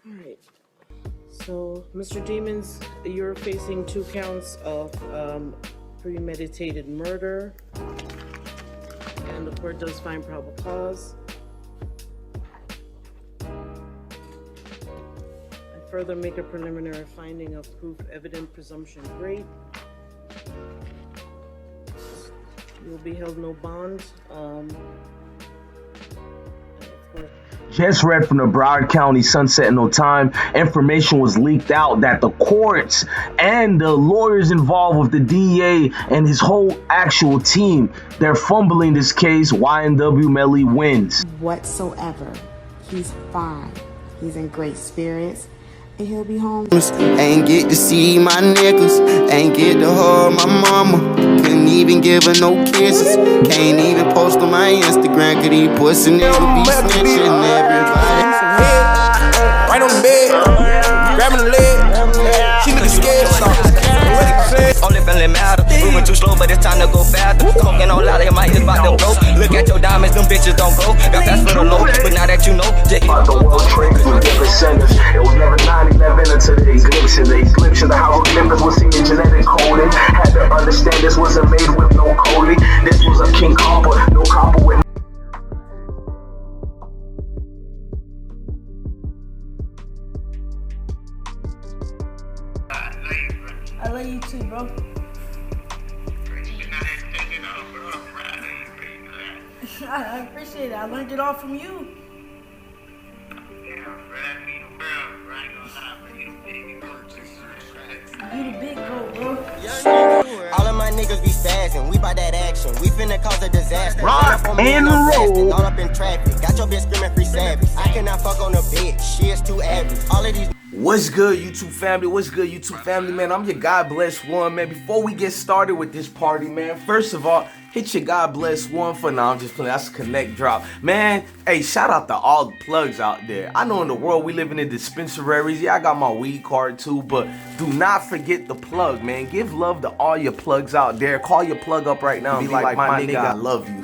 All right. So, Mr. Demons, you're facing 2 counts of premeditated murder, and the court does find probable cause. I further make a preliminary finding of proof evident presumption great. You will be held no bond. Just read from the Broward County Sun Sentinel Time. Information was leaked out that the courts and the lawyers involved with the DEA and his whole actual team, they're fumbling this case. YNW Melly wins. Whatsoever. He's fine. He's in great spirits. And he'll be home. Ain't get to see my niggas, ain't get to hug my mama. Couldn't even give her no kisses. Can't even post on my Instagram, cause these pussy niggas be snitching everybody. Right on the bed, grabbing the leg. She niggas scared, only feeling matter. Moving too slow, but it's time to go faster. Smoking on loud, your mic is about to blow. Look at your diamonds, them bitches don't go. Got fast for the low, but now that you know, about the world trade with different centers. It was never 9/11 until the eclipse. The eclipse of the hieroglyphics was seeing genetic coding. Had to understand this wasn't made with no coding. This was a king copper, no copper with. I love you too, bro. I appreciate it. I learned it all from you. You the big goat, bro. all of my niggas be spazzing. We by that action. We finna cause a disaster. Rock and roll. All up in traffic. Got your bitch screaming free savage. I cannot fuck on a bitch. She is too average. All of these. What's good, YouTube family? What's good, YouTube family, man? I'm your God Bless One, man. Before we get started with this party, man, first of all, hit your God Bless One for now. I'm just playing. That's a connect drop. Man, hey, shout out to all the plugs out there. I know in the world we living in dispensaries. Yeah, I got my weed card too, but do not forget the plug, man. Give love to all your plugs out there. Call your plug up right now and be like, my nigga, I love you.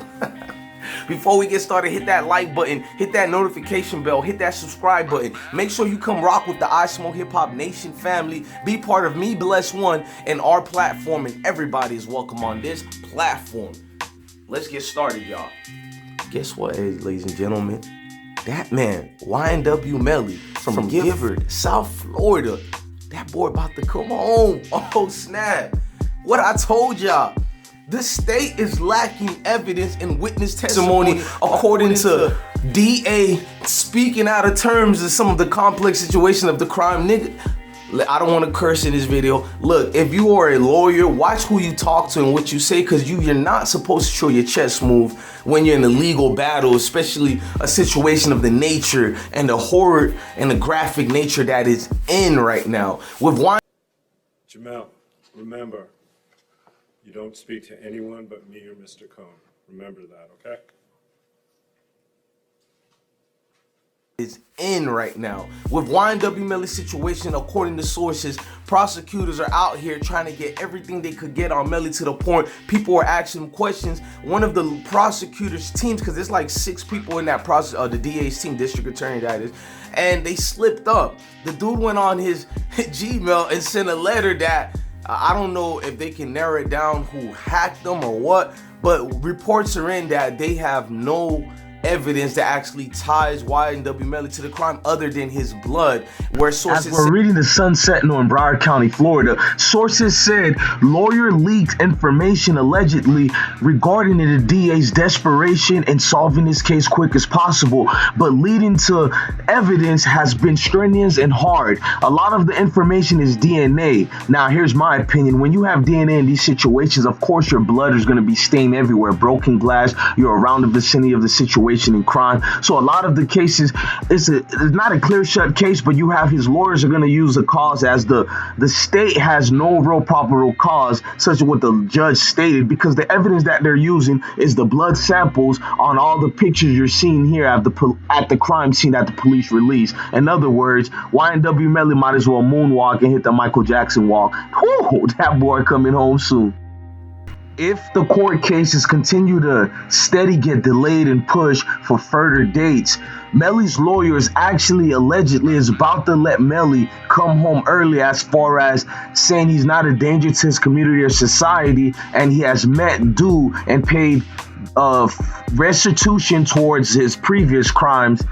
Before we get started, hit that like button, hit that notification bell, hit that subscribe button. Make sure you come rock with the IsmokeHiphop Nation family. Be part of me, BlessOne, and our platform, and everybody is welcome on this platform. Let's get started, y'all. Guess what, ladies and gentlemen? That man, YNW Melly from Gifford, South Florida. That boy about to come home. Oh, snap. What I told y'all. The state is lacking evidence and witness testimony according to DA speaking out of terms of some of the complex situation of the crime. Nigga, I don't want to curse in this video. Look, if you are a lawyer, watch who you talk to and what you say, because you're not supposed to show your chest move when you're in a legal battle, especially a situation of the nature and the horror and the graphic nature that is in right now. With Jamell, remember, you don't speak to anyone but me or Mr. Cohn. Remember that, okay? Is in right now. With YNW Melly's situation, according to sources, prosecutors are out here trying to get everything they could get on Melly, to the point people are asking him questions. One of the prosecutors' teams, because there's like 6 people in that process, the DA's team, district attorney that is, and they slipped up. The dude went on his Gmail and sent a letter that I don't know if they can narrow it down who hacked them or what, but reports are in that they have no evidence that actually ties YNW Melly to the crime other than his blood. Where sources, as we're reading the Sun Sentinel in Broward County, Florida, sources said lawyer leaked information allegedly regarding the DA's desperation in solving this case quick as possible, but leading to evidence has been strenuous and hard. A lot of the information is DNA. Now, here's my opinion. When you have DNA in these situations, of course your blood is going to be stained everywhere. Broken glass, you're around the vicinity of the situation in crime. So a lot of the cases, it's not a clear shut case, but you have his lawyers are going to use a cause as the state has no real proper cause, such as what the judge stated, because the evidence that they're using is the blood samples on all the pictures you're seeing here at the crime scene that the police released. In other words, YNW Melly might as well moonwalk and hit the Michael Jackson walk. Whew, that boy coming home soon. If the court cases continue to steady get delayed and pushed for further dates, Melly's lawyers actually allegedly is about to let Melly come home early, as far as saying he's not a danger to his community or society, and he has met due and paid restitution towards his previous crimes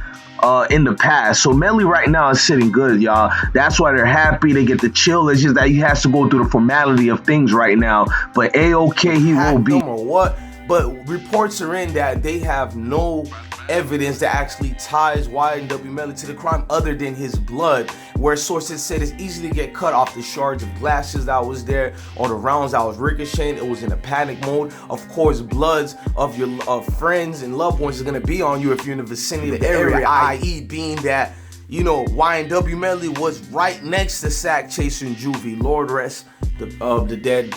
in the past. So Melly right now is sitting good, y'all. That's why they're happy. They get to chill. It's just that he has to go through the formality of things right now. But A-OK, he will be. Or what? But reports are in that they have no evidence that actually ties YNW Melly to the crime other than his blood, where sources said it's easy to get cut off the shards of glasses that was there or the rounds that was ricocheting. It was in a panic mode. Of course, bloods of your friends and loved ones are going to be on you if you're in the vicinity of the area, i.e. being that, you know, YNW Melly was right next to Sakchaser and Juvy. Lord rest the dead.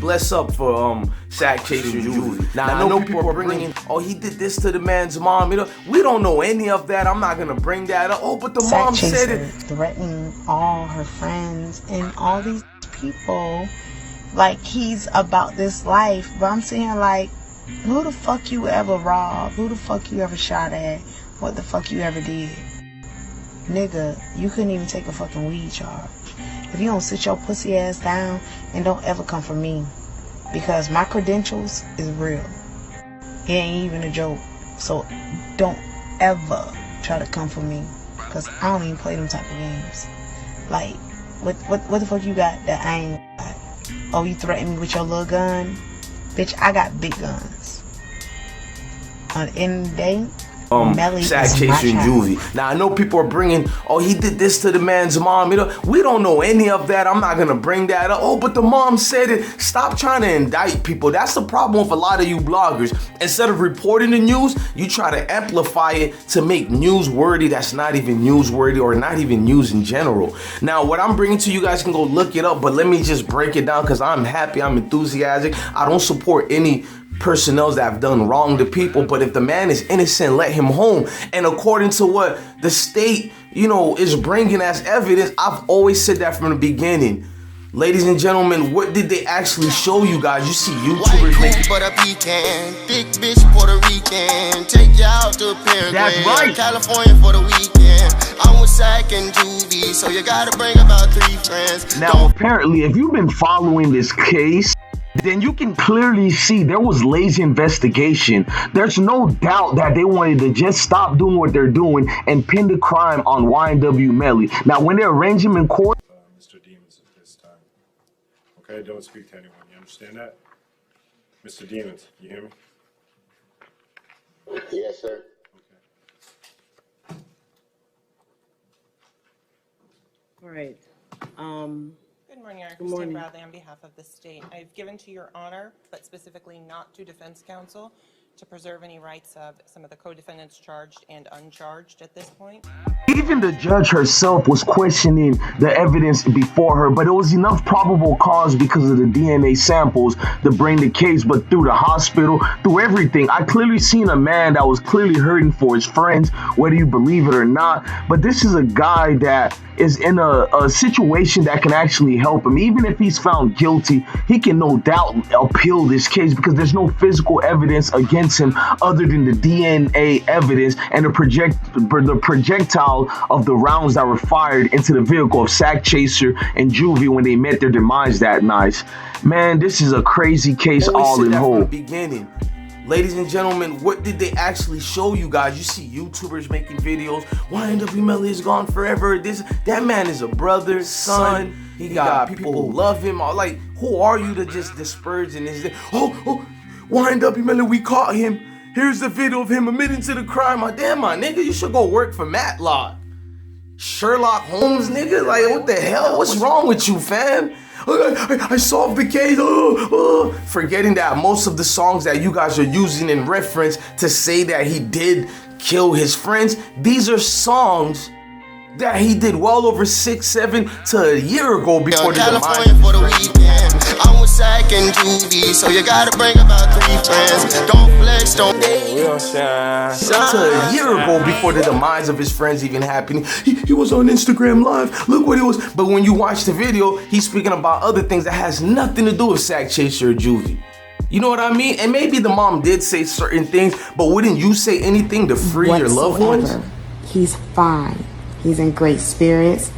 Bless up for Sakchaser and Juvy. Now I know people are bringing, oh, he did this to the man's mom. You know, we don't know any of that. I'm not gonna bring that up. Oh, but the mom said it. Threatening all her friends and all these people, like he's about this life. But I'm saying, like, who the fuck you ever robbed? Who the fuck you ever shot at? What the fuck you ever did? Nigga, you couldn't even take a fucking weed charge. If you don't sit your pussy ass down and don't ever come for me, because my credentials is real. It ain't even a joke. So don't ever try to come for me, because I don't even play them type of games. Like, what the fuck you got that I ain't got? Oh, you threaten me with your little gun? Bitch, I got big guns. On the end of the day, Sakchaser and Juvy. Now I know people are bringing, oh, he did this to the man's mom. You know, we don't know any of that. I'm not gonna bring that up. Oh, but the mom said it. Stop trying to indict people. That's the problem with a lot of you bloggers. Instead of reporting the news, you try to amplify it to make newsworthy that's not even newsworthy or not even news in general. Now, what I'm bringing to you guys can go look it up, but let me just break it down because I'm happy, I'm enthusiastic. I don't support any personnel that have done wrong to people, but if the man is innocent, let him home. And according to what the state, you know, is bringing as evidence, I've always said that from the beginning. Ladies and gentlemen, what did they actually show you guys? You see YouTubers making, but a pecan, thick bitch Puerto Rican, take you out to Paraguay, that's right, California for the weekend. I'm with Sack and Juvy, so you gotta bring about 3 friends. Now apparently, if you've been following this case, then you can clearly see there was lazy investigation. There's no doubt that they wanted to just stop doing what they're doing and pin the crime on YNW Melly. Now, when they arrange him in court, Mr. Demons at this time. Okay, don't speak to anyone. You understand that? Mr. Demons, you hear me? Yes, sir. Okay. All right. Good morning, Eric. Good morning. Christine Bradley on behalf of the state. I've given to your honor, but specifically not to defense counsel, to preserve any rights of some of the co-defendants charged and uncharged at this point. even the judge herself was questioning the evidence before her, but it was enough probable cause because of the DNA samples to bring the case. But through the hospital, through everything, I clearly seen a man that was clearly hurting for his friends, whether you believe it or not. But this is a guy that is in a situation that can actually help him. Even if he's found guilty, he can no doubt appeal this case because there's no physical evidence against him other than the DNA evidence and the projectile of the rounds that were fired into the vehicle of Sakchaser and Juvy when they met their demise that night. Man, this is a crazy case all in whole. Beginning. Ladies and gentlemen, what did they actually show you guys? You see YouTubers making videos. YNW Melly is gone forever. That man is a brother, son. He got people who love him. Like, who are you to just disperse in this? Oh, YNW Melly, we caught him. Here's the video of him admitting to the crime. Damn, my nigga, you should go work for Matlock. Sherlock Holmes, nigga. Like, what the hell? What's wrong with you, fam? I solved the case. Forgetting that most of the songs that you guys are using in reference to say that he did kill his friends, these are songs that he did well over 6, 7 to a year ago before the demise. For the weekend, I'm with Sack and Juvy, so you gotta bring about 3 friends. Don't flex, don't. We don't shine. To a year ago before the demise of his friends even happening. He was on Instagram Live. Look what he was. But when you watch the video, he's speaking about other things that has nothing to do with Sakchaser or Juvy. You know what I mean? And maybe the mom did say certain things, but wouldn't you say anything to free your loved ones? He's fine. He's in great spirits,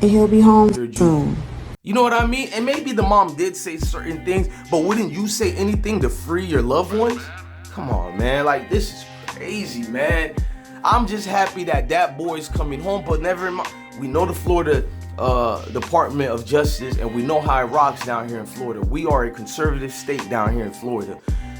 and he'll be home soon. You know what I mean? And maybe the mom did say certain things, but wouldn't you say anything to free your loved ones? Come on, man. Like, this is crazy, man. I'm just happy that that boy's coming home, but never mind. We know the Florida Department of Justice, and we know how it rocks down here in Florida. We are a conservative state down here in Florida.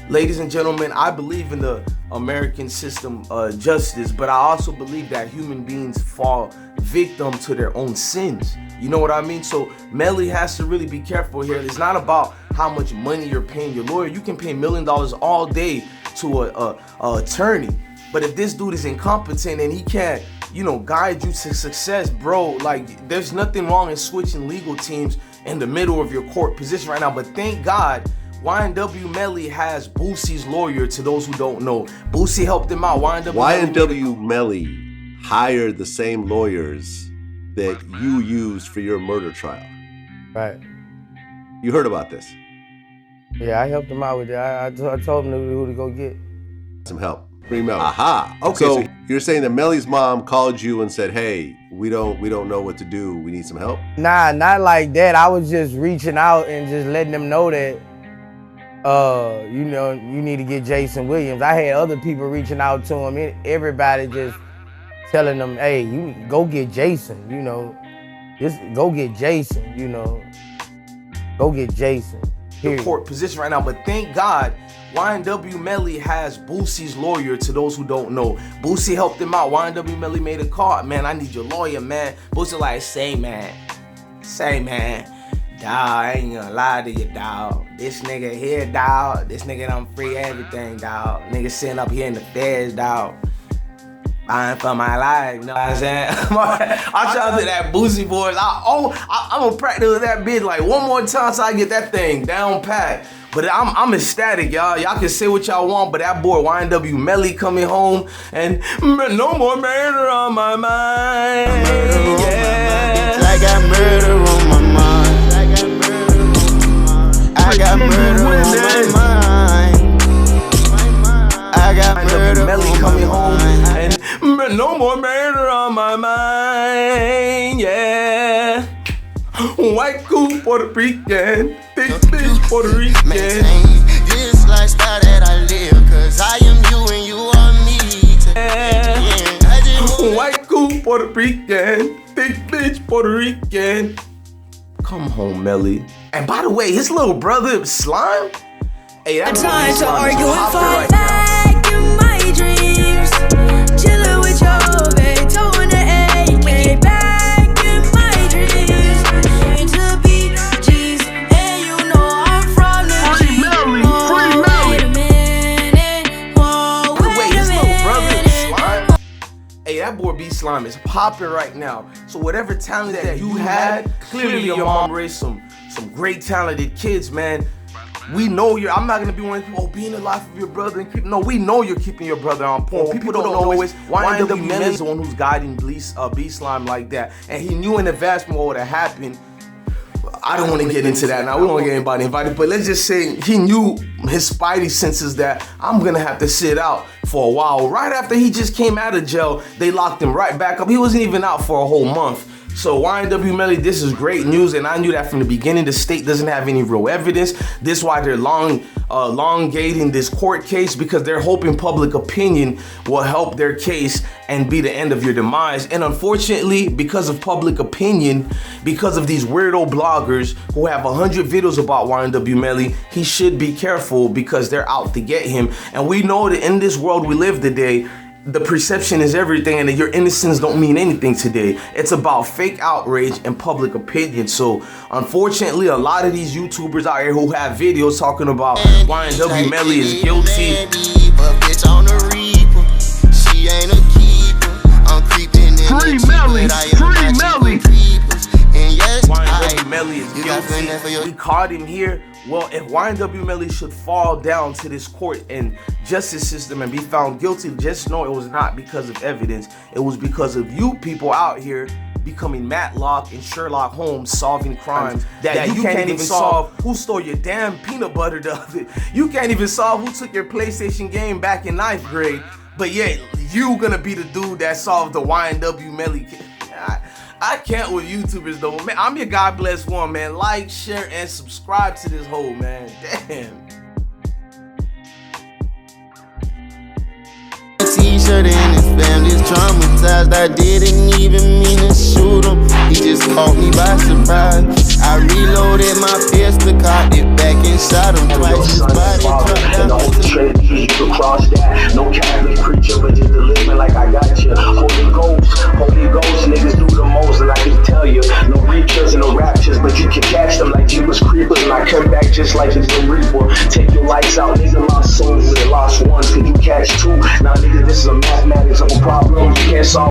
Ladies and gentlemen, I believe in the American system of justice, but I also believe that human beings fall victim to their own sins. You know what I mean? So Melly has to really be careful here. It's not about how much money you're paying your lawyer. You can pay $1 million all day to a attorney. But if this dude is incompetent and he can't, you know, guide you to success, bro, like, there's nothing wrong in switching legal teams in the middle of your court position right now. But thank God, YNW Melly has Boosie's lawyer, to those who don't know. Boosie helped him out. YNW Melly hired the same lawyers that you used for your murder trial. Right. You heard about this? Yeah, I helped him out with that. I told him who to go get. Some help. Free Melly. Aha. Okay. So you're saying that Melly's mom called you and said, "Hey, we don't know what to do. We need some help." Nah, not like that. I was just reaching out and just letting them know that, you know, you need to get Jason Williams. I had other people reaching out to him. Everybody just telling them, "Hey, you go get Jason. You know, just go get Jason. You know, go get Jason." The court position right now, but thank God, YNW Melly has Boosie's lawyer, to those who don't know. Boosie helped him out. YNW Melly made a call. Man, I need your lawyer, man. Boosie like, say, man, dawg, I ain't gonna lie to you, dawg. This nigga here, dawg. This nigga done free everything, dawg. Nigga sitting up here in the feds, dawg. Buying for my life, you know what I'm saying? I try to that Boosie voice. I'm gonna practice that bitch like one more time so I get that thing down pat. But I'm ecstatic, y'all. Y'all can say what y'all want, but that boy YNW Melly coming home and no more murder on my mind. Yeah. I got murder on my mind. I got murder on my mind. I got murder Melly on coming my home mind. and no more murder on my mind. Yeah. White cool Puerto Rican, big bitch Puerto Rican. Maintain this lifestyle that I live, cause I am you and you are me. Yeah. White cool Puerto Rican, big bitch Puerto Rican. Come home, Melly. And by the way, his little brother Bslime. Hey, that's time to argue and fight fight back in my dreams. Chillin' with your babe, towing the AK back in my dreams. To be G's, and you know I'm from the G. Wait a minute. Whoa, wait his a little brother minute. Bslime. Hey, that boy Bslime is popping right now. So whatever talent that you had, clearly your mom raised some great talented kids, man. We know I'm not gonna be one of the people, be in the life of your brother and keep. No, we know you're keeping your brother on point. People don't know is YNW Melly is the one who's guiding Bslime like that, and he knew in advance what would have happened. I don't want to get into that now. We don't want to get anybody invited, but let's just say he knew his spidey senses that I'm gonna have to sit out for a while. Right after he just came out of jail, they locked him right back up. He wasn't even out for a whole month. So YNW Melly, this is great news, and I knew that from the beginning. The state doesn't have any real evidence. This is why they're elongating this court case, because they're hoping public opinion will help their case and be the end of your demise. And unfortunately, because of public opinion, because of these weirdo bloggers who have 100 videos about YNW Melly, he should be careful because they're out to get him. And we know that in this world we live today, the perception is everything, and that your innocence don't mean anything today. It's about fake outrage and public opinion. So unfortunately, a lot of these YouTubers out here who have videos talking about YNW Melly is guilty. Free Melly, free Melly. YNW Melly is guilty. We caught him here. Well, if YNW Melly should fall down to this court and justice system and be found guilty, just know it was not because of evidence. It was because of you people out here becoming Matlock and Sherlock Holmes, solving crimes that you can't even solve. Who stole your damn peanut butter the other? You can't even solve who took your PlayStation game back in 9th grade. But yet, you gonna be the dude that solved the YNW Melly. I can't with YouTubers though, man. I'm your guy BlessOne, man. Like, share, and subscribe to this whole, man. Damn. T-shirt and his family's traumatized. I didn't even mean to shoot him. He just caught me by surprise. I reloaded my pistol, cocked it back and shot him twice. His body dropped down. And the whole trade, you can cross that. No Catholic preacher, but just deliver like I got you. Holy Ghost, niggas do the most, and I can tell you, no reachers and no raptures, but you can catch them like you was creepers, and I come back just like it's the Reaper. Take your lights out, nigga, lost souls with lost ones. Could you catch two? Now, nigga, this is a mathematics of a problem you can't solve.